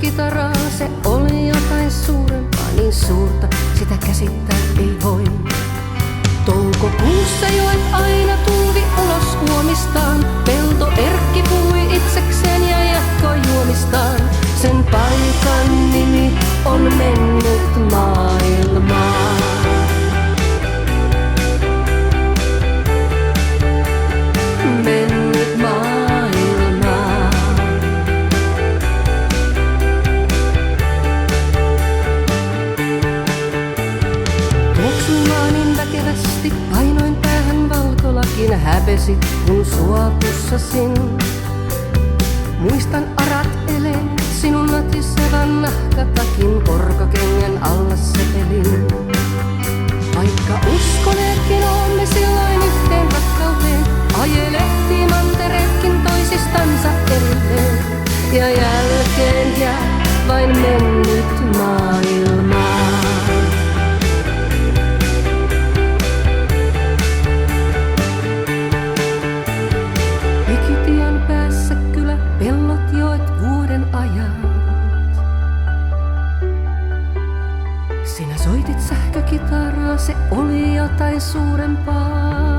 sähkökitaraa, se oli jotain suurempaa, niin suurta, sitä käsittää ei voi. Toukokuussa joet aina tulvi ulos huomistaan, pelto Erkki puhui itsekseen ja jatkoi juomistaan. Sen paikan nimi on mennyt maailmaan. Mennyt maailmaan. Tuoksumaan niin väkevästi painoin päähän valkolakin, häpesit kun sua pussasin. Muistan arat eleet, sinun natisevan nahkatakin, korkokengän alla sepelin. Vaikka uskoneetkin oomme silloin yhteen rakkauteen, ajelehtii mantereetkin toisistansa erilleen. Ja jälkeen jää vain mennyt maailmaa. Ikitien päässä kylä, pellot joet vuoden ajan. Sinä soitit sähkökitaraa, se oli jotain suurempaa.